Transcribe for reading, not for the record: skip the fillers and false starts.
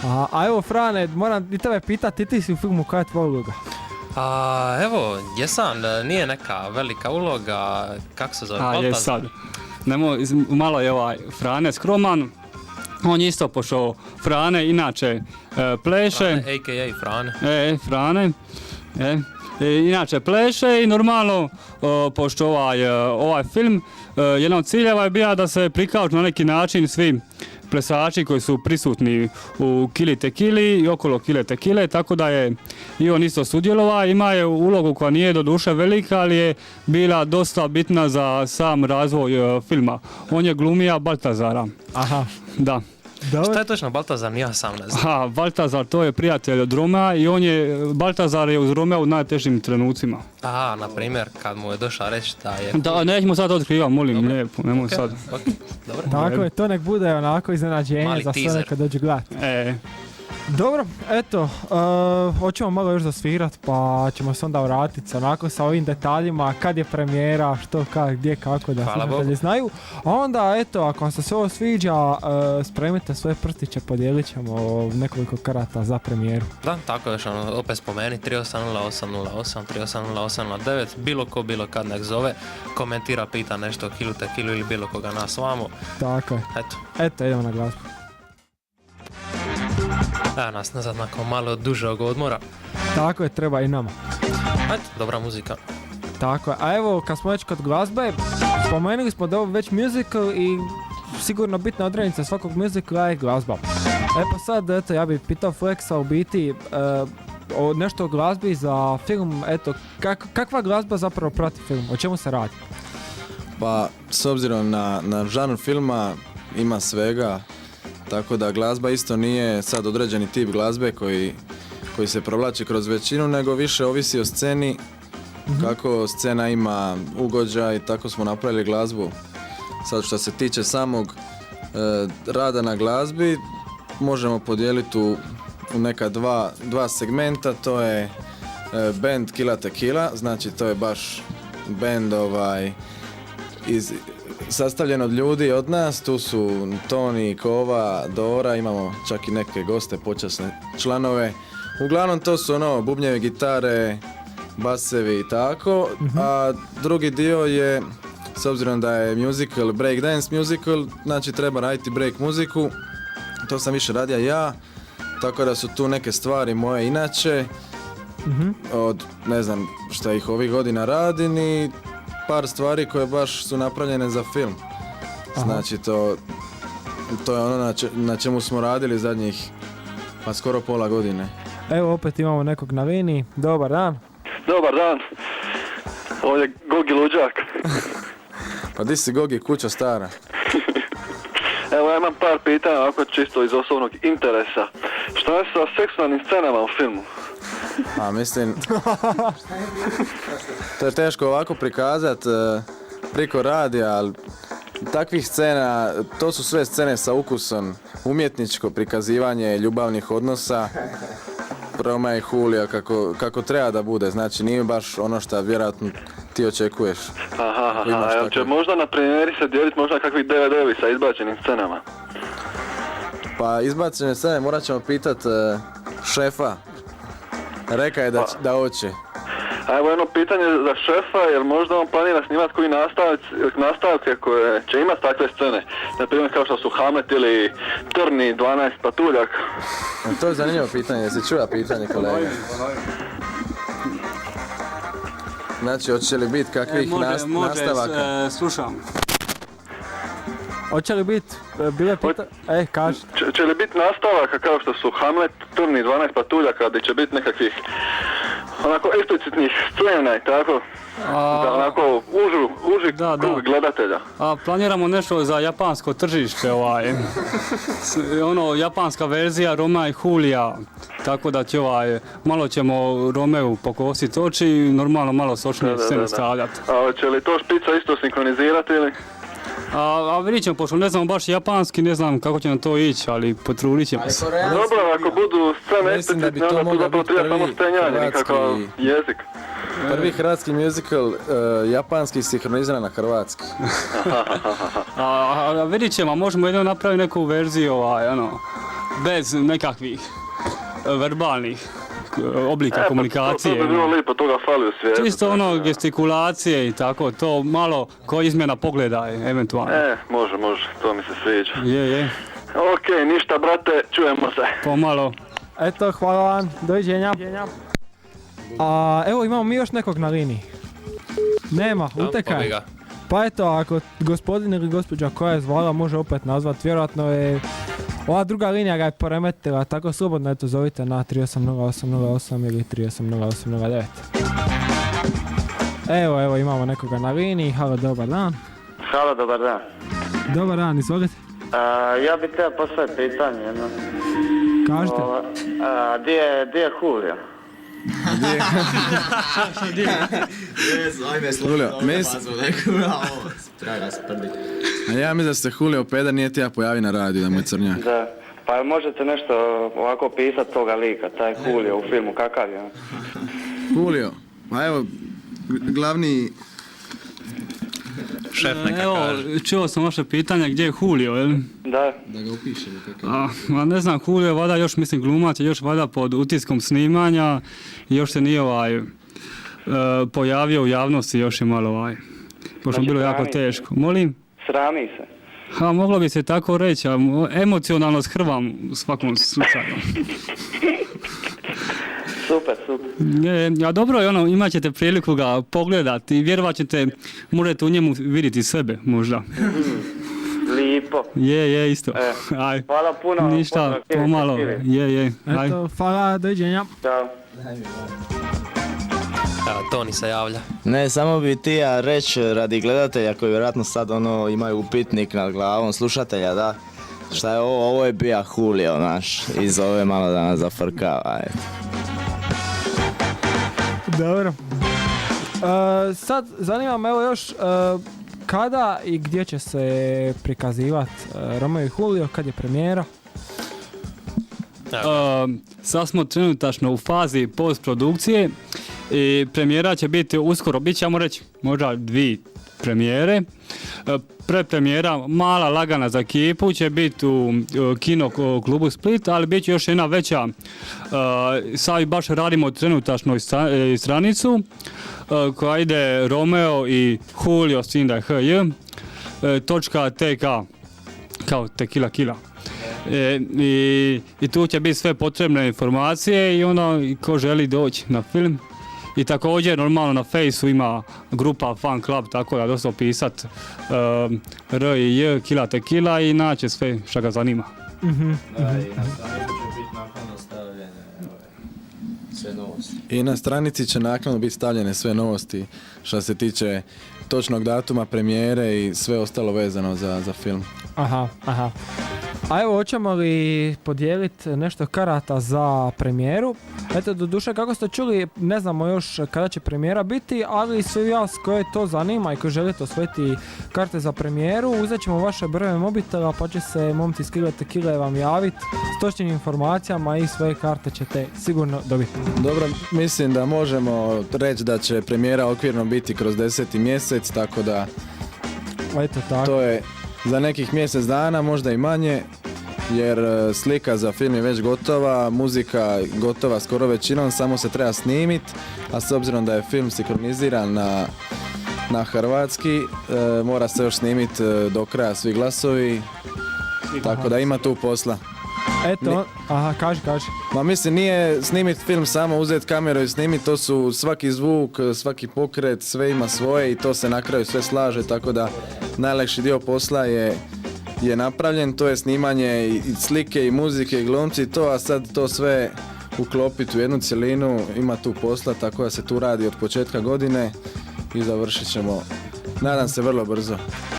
A evo Frane, moram i tebe pitati, ti si u filmu, koja je tvoja uloga? Evo, jesam, nije neka velika uloga, kako se zove? Je sad. Malo je Frane skroman, on je isto pošao Frane, inače pleše. Frane, a.k.a. Frane. Frane. Inače pleše i normalno, pošto ovaj film, jedan od ciljeva je bio da se prikažu na neki način svi plesači koji su prisutni u Kili Tekili i okolo Kile Tekile, tako da je i on isto sudjelovao. Ima je ulogu koja nije do duše velika, ali je bila dosta bitna za sam razvoj filma. On je glumija Baltazara. Aha. Da. Šta je točno Baltazar? Ja sam ne znam. Baltazar, to je prijatelj od Romea i Baltazar je uz Romea u najtežim trenucima. Na primjer, kad mu je došao reći da je... Da, nećemo sad otkrivati, molim, lijepo, nemoj sad. Dobro. Tako je, to nek bude onako iznenađenje Mali za sve teaser. neka dođu gledati. Dobro, eto, hoćemo malo još zasvirat, pa ćemo se onda vratiti onako sa ovim detaljima, kad je premijera, što, gdje, kako, da slušatelji znaju. A onda, eto, ako vam se sve ovo sviđa, spremite svoje prstiće, podijelit ćemo nekoliko karata za premijeru. Da, tako još opet spomeni, 380808, 380809, bilo kad nek zove, komentira, pita nešto o Kilu Tekilu ili bilo koga nas vamo. Tako je. Eto, idemo na glazbu. Evo nas nazad nakon malo dužeg odmora. Tako je, treba i nama. Dobra muzika. Tako je, a evo kad smo već kod glazbe, spomenuli smo da je ovo već musical i sigurno bitna odrednica svakog musicala je glazba. Pa sad, eto, ja bih pitao Flexa u biti nešto o glazbi za film, eto, kakva glazba zapravo prati film, o čemu se radi? Pa, s obzirom na žanr filma ima svega, tako da glazba isto nije sad određeni tip glazbe koji se provlači kroz većinu, nego više ovisi o sceni, kako scena ima ugođaj, tako smo napravili glazbu. Sad što se tiče samog rada na glazbi, možemo podijeliti u neka dva segmenta, to je band Kila Tekila, znači to je baš band sastavljen od ljudi od nas, tu su Toni, Kova, Dora, imamo čak i neke goste, počasne članove. Uglavnom to su bubnjevi, gitare, basevi i tako, a drugi dio je, s obzirom da je musical, breakdance musical, znači treba raditi break muziku, to sam više radio ja, tako da su tu neke stvari moje inače, od ne znam šta ih ovih godina radim i par stvari koje baš su napravljene za film. Znači to je ono na čemu smo radili zadnjih pa skoro pola godine. Evo opet imamo nekog na liniji. Dobar dan. Dobar dan. Ovdje je Gogi Luđak. Pa di si Gogi, kuća stara? Evo ja imam par pitanja ovako čisto iz osobnog interesa. Šta je sa seksualnim scenama u filmu? Mislim, to je teško ovako prikazati priko radija, ali takvih scena, to su sve scene sa ukusom, umjetničko prikazivanje ljubavnih odnosa, Romea i Julija kako treba da bude, znači nije baš ono što vjerojatno ti očekuješ. Evo će možda na premijeri se dijeliti možda kakvih DVD-ovi sa izbačenim scenama? Pa izbačene scene morat ćemo pitat šefa. Rekao je da hoće. A evo jedno pitanje za šefa, jer možda on planira snimati koji nastavke koje će imati takve scene. Naprimjer kao što su Hamlet ili Trni 12 patuljak. To je zanimljivo pitanje, jesi čuo pitanje kolega? Znači, hoće li biti kakvih nastavaka? Slušam. Hoće li biti, kaži. Će li biti nastavaka kao što su Hamlet, Trni 12 patuljaka, gdje će biti nekakvih onako eksplicitnih scena i tako, da onako uži krug gledatelja. Planiramo nešto za japansko tržište, japanska verzija Romea i Julija, tako da će malo ćemo Romeu pokositi oči i normalno malo sočnije scene stavljati. A će li to špica isto sinkronizirati ili? Vidit ćemo, pošto ne znamo baš japanski, ne znam kako će nam to ići, ali potrudit ćemo se. Dobro, ako budu scene eksplicitne, onda tu zapravo treba samo stenjanje, nikakav jezik. Prvi hrvatski musical, japanski sinhroniziran na hrvatski. Vidit ćemo, možemo jedno napraviti neku verziju, bez nekakvih verbalnih oblika komunikacije. To bi bilo lijepo, toga fali u svijetu. Čisto ono gestikulacije i tako, to malo ko izmjena pogleda je, eventualno. Može, to mi se sviđa. Je. Okej, ništa brate, čujemo se. Pomalo. Eto, hvala vam, doviđenja. A evo imamo mi još nekog na liniji. Nema, utekaj. Pa eto, ako gospodin ili gospođa koja je zvala može opet nazvat, vjerojatno je ova druga linija ga je poremetila, tako slobodno eto zovite na 380808 ili 380809. Evo imamo nekoga na liniji, halo, dobar dan. Halo, dobar dan. Dobar dan, izvolite. Ja bih htio postaviti pitanje jedno. Kažite. Gdje je Julio? Ja mislim da se Julio Pedar nije tija pojavi na radiju da mu je crnjak. Da. Pa možete nešto ovako pisati toga lika, taj Julio u filmu, kakav je? Julio, pa evo, glavni... Šef neka Evo, kaže. čuo sam vaše pitanje gdje je Julio, jel? Da. Da ga upišemo kakav. Ne znam, Julio je valjda još, mislim, glumac je još valjda pod utiskom snimanja i još se nije pojavio u javnosti, još je malo pošto bilo jako teško. Molim? Srami se. Moglo bi se tako reći, a emocionalno shrvam u svakom slučaju. Super. A dobro je imat ćete priliku ga pogledati i vjerovat ćete, možete u njemu vidjeti sebe, možda. Lipo. Je, isto. Aj. Hvala puno. Ništa, pomalo. Je. Aj. Eto, hvala, doviđenja. Ćao. Toni se javlja. Ne, samo bi ti ja reći radi gledatelja koji vjerojatno sad imaju upitnik nad glavom, slušatelja, da. Šta je ovo je bija Julio naš i zove malo da nas zafrkava. Dobro. Sad zanima me evo još kada i gdje će se prikazivati Romeo i Julio, kad je premijera? Sad smo trenutačno u fazi postprodukcije i premijera će biti uskoro, bit će, ćemo reći, možda 2 premijere. Predpremijera mala lagana za ekipu će biti u kino klubu Split, ali bit će još jedna veća. Sad baš radimo trenutačno stranicu koja ide Romeo i Julio Sinda HJ .tk kao tequila kila. I tu će biti sve potrebne informacije i ko želi doći na film. I također normalno na Fejsu ima grupa Fan Club, tako da dosta pisat R i J, Kila Tequila i naće sve što ga zanima. I na stranici će naknadno biti stavljene sve novosti što se tiče točnog datuma premijere i sve ostalo vezano za film. Aha. A evo, hoćemo li podijeliti nešto karata za premijeru? Eto, doduše, kako ste čuli, ne znamo još kada će premijera biti, ali svi vas koje to zanima i koji želite osvojiti karte za premijeru, uzet ćemo vaše brojeve mobitela pa će se momci iz Kile Tequile vam javiti s točnim informacijama i sve karte ćete sigurno dobiti. Dobro, mislim da možemo reći da će premijera okvirno biti kroz 10. mjesec, tako da Eto tako. To je za nekih mjesec dana, možda i manje, jer slika za film je već gotova, muzika gotova skoro većinom, samo se treba snimit, a s obzirom da je film sinkroniziran na hrvatski, mora se još snimit do kraja svi glasovi, tako da ima tu posla. Eto, kaži. Ma mislim, nije snimit film samo uzeti kameru i snimit, to su svaki zvuk, svaki pokret, sve ima svoje i to se na kraju sve slaže, tako da najlakši dio posla je napravljen, to je snimanje i slike i muzike i glumci i to, a sad to sve uklopiti u jednu cjelinu, ima tu posla, tako da se tu radi od početka godine i završit ćemo, nadam se, vrlo brzo.